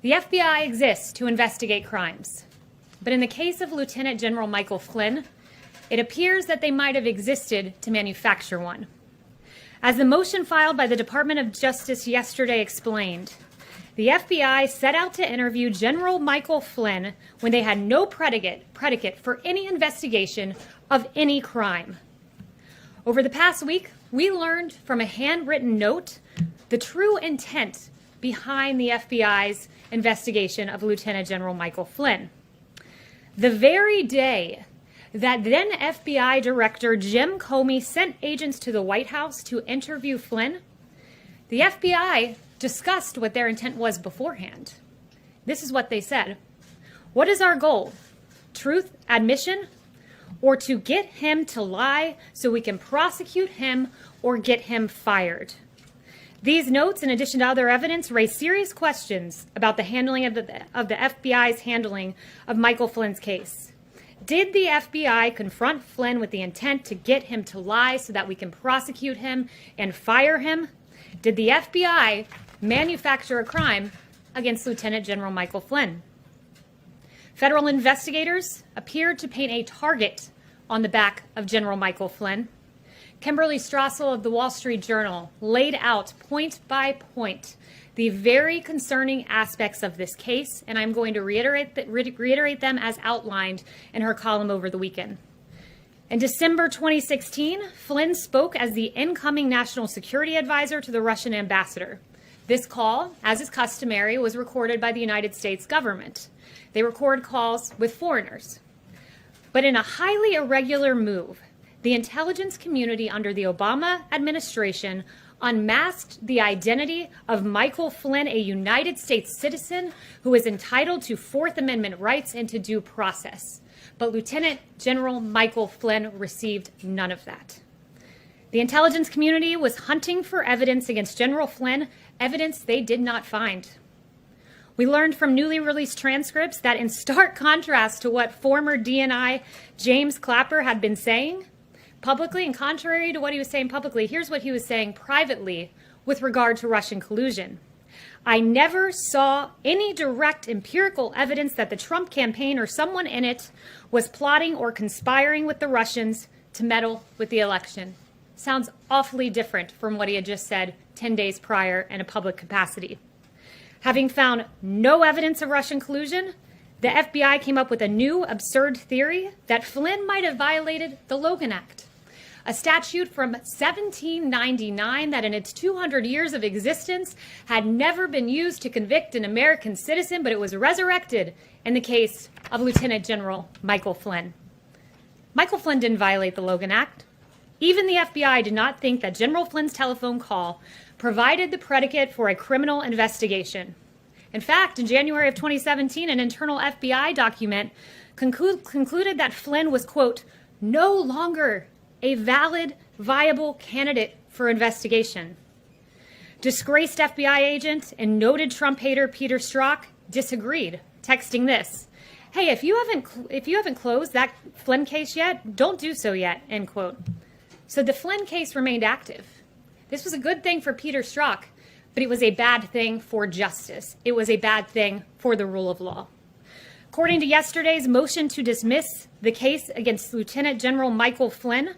The FBI exists to investigate crimes. But in the case of Lieutenant General Michael Flynn, it appears that they might have existed to manufacture one. As the motion filed by the Department of Justice yesterday explained, the FBI set out to interview General Michael Flynn when they had no predicate for any investigation of any crime. Over the past week, we learned from a handwritten note the true intent behind the FBI's investigation of Lieutenant General Michael Flynn. The very day that then FBI Director Jim Comey sent agents to the White House to interview Flynn, the FBI discussed what their intent was beforehand. This is what they said. What is our goal? Truth, admission, or to get him to lie so we can prosecute him or get him fired? These notes, in addition to other evidence, raise serious questions about the handling of the FBI's handling of Michael Flynn's case. Did the FBI confront Flynn with the intent to get him to lie so that we can prosecute him and fire him? Did the FBI manufacture a crime against Lieutenant General Michael Flynn? Federal investigators appeared to paint a target on the back of General Michael Flynn. Kimberly Strassel of the Wall Street Journal laid out point by point the very concerning aspects of this case, and I'm going to reiterate them as outlined in her column over the weekend. In December 2016, Flynn spoke as the incoming national security advisor to the Russian ambassador. This call, as is customary, was recorded by the United States government. They record calls with foreigners. But in a highly irregular move, the intelligence community under the Obama administration unmasked the identity of Michael Flynn, a United States citizen who is entitled to Fourth Amendment rights and to due process. But Lieutenant General Michael Flynn received none of that. The intelligence community was hunting for evidence against General Flynn, evidence they did not find. We learned from newly released transcripts that in stark contrast to what former DNI James Clapper had been saying publicly, and contrary to what he was saying publicly, here's what he was saying privately with regard to Russian collusion. I never saw any direct empirical evidence that the Trump campaign or someone in it was plotting or conspiring with the Russians to meddle with the election. Sounds awfully different from what he had just said 10 days prior in a public capacity. Having found no evidence of Russian collusion, the FBI came up with a new absurd theory that Flynn might have violated the Logan Act, a statute from 1799 that in its 200 years of existence had never been used to convict an American citizen, but it was resurrected in the case of Lieutenant General Michael Flynn. Michael Flynn didn't violate the Logan Act. Even the FBI did not think that General Flynn's telephone call provided the predicate for a criminal investigation. In fact, in January of 2017, an internal FBI document concluded that Flynn was, quote, no longer a valid, viable candidate for investigation. Disgraced FBI agent and noted Trump hater Peter Strzok disagreed, texting this: "Hey, if you haven't closed that Flynn case yet, don't do so yet," end quote. So the Flynn case remained active. This was a good thing for Peter Strzok, but it was a bad thing for justice. It was a bad thing for the rule of law. According to yesterday's motion to dismiss the case against Lieutenant General Michael Flynn,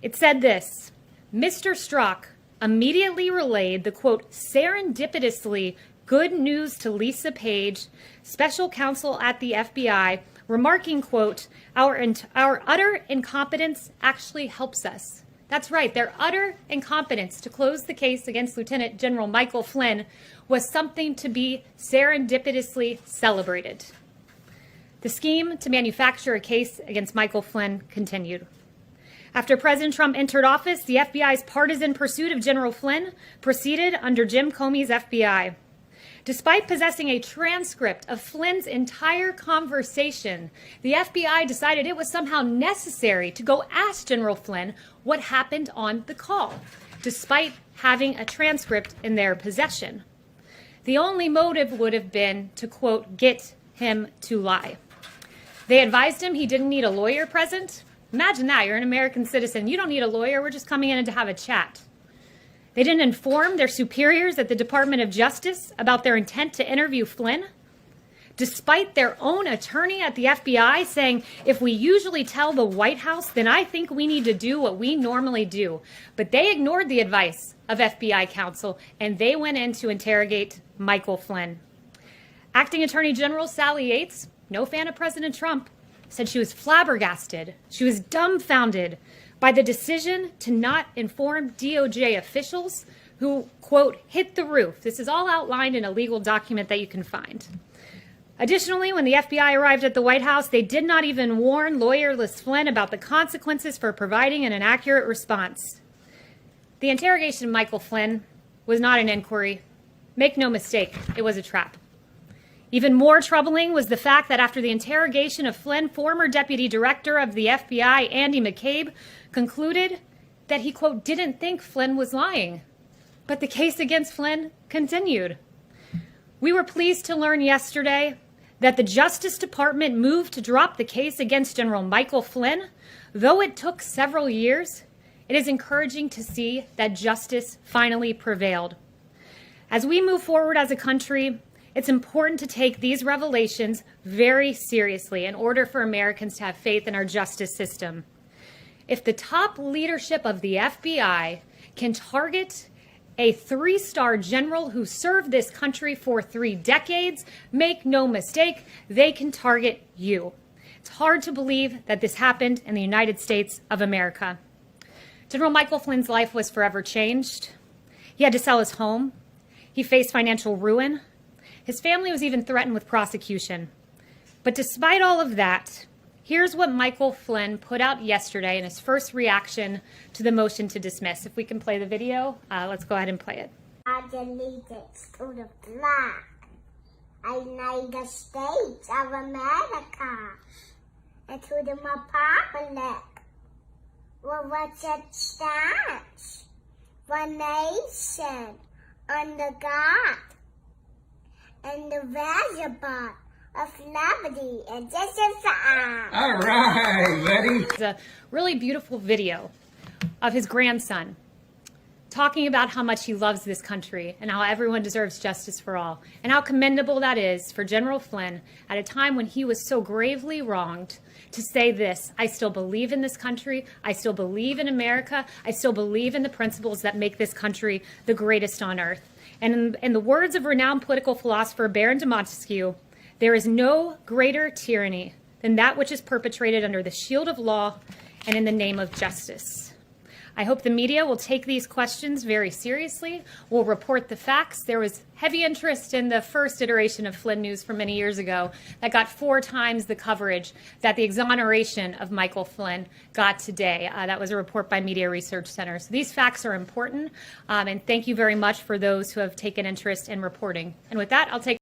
it said this: Mr. Strzok immediately relayed the, quote, serendipitously good news to Lisa Page, special counsel at the FBI, remarking, quote, our utter incompetence actually helps us. That's right, their utter incompetence to close the case against Lieutenant General Michael Flynn was something to be serendipitously celebrated. The scheme to manufacture a case against Michael Flynn continued. After President Trump entered office, the FBI's partisan pursuit of General Flynn proceeded under Jim Comey's FBI. Despite possessing a transcript of Flynn's entire conversation, the FBI decided it was somehow necessary to go ask General Flynn what happened on the call, despite having a transcript in their possession. The only motive would have been to, quote, get him to lie. They advised him he didn't need a lawyer present. Imagine that, you're an American citizen. You don't need a lawyer, we're just coming in to have a chat. They didn't inform their superiors at the Department of Justice about their intent to interview Flynn, despite their own attorney at the FBI saying, if we usually tell the White House, then I think we need to do what we normally do. But they ignored the advice of FBI counsel, and they went in to interrogate Michael Flynn. Acting Attorney General Sally Yates, no fan of President Trump, said she was flabbergasted, she was dumbfounded by the decision to not inform DOJ officials who, quote, hit the roof. This is all outlined in a legal document that you can find. Additionally, when the FBI arrived at the White House, they did not even warn lawyerless Flynn about the consequences for providing an inaccurate response. The interrogation of Michael Flynn was not an inquiry. Make no mistake, it was a trap. Even more troubling was the fact that after the interrogation of Flynn, former Deputy Director of the FBI, Andy McCabe, concluded that he, quote, didn't think Flynn was lying. But the case against Flynn continued. We were pleased to learn yesterday that the Justice Department moved to drop the case against General Michael Flynn. Though it took several years, it is encouraging to see that justice finally prevailed. As we move forward as a country, it's important to take these revelations very seriously in order for Americans to have faith in our justice system. If the top leadership of the FBI can target a 3-star general who served this country for 3 decades, make no mistake, they can target you. It's hard to believe that this happened in the United States of America. General Michael Flynn's life was forever changed. He had to sell his home. He faced financial ruin. His family was even threatened with prosecution. But despite all of that, here's what Michael Flynn put out yesterday in his first reaction to the motion to dismiss. If we can play the video, let's go ahead and play it. I allegiance to the flag of the United States of America and to the republic for which it stands, one nation, under God, indivisible, of liberty and justice for all. All right, ready? It's a really beautiful video of his grandson talking about how much he loves this country and how everyone deserves justice for all, and how commendable that is for General Flynn at a time when he was so gravely wronged to say this: I still believe in this country, I still believe in America, I still believe in the principles that make this country the greatest on earth. And in the words of renowned political philosopher Baron de Montesquieu, there is no greater tyranny than that which is perpetrated under the shield of law and in the name of justice. I hope the media will take these questions very seriously, will report the facts. There was heavy interest in the first iteration of Flynn News from many years ago that got 4 times the coverage that the exoneration of Michael Flynn got today. That was a report by Media Research Center. So these facts are important, and thank you very much for those who have taken interest in reporting. And with that, I'll take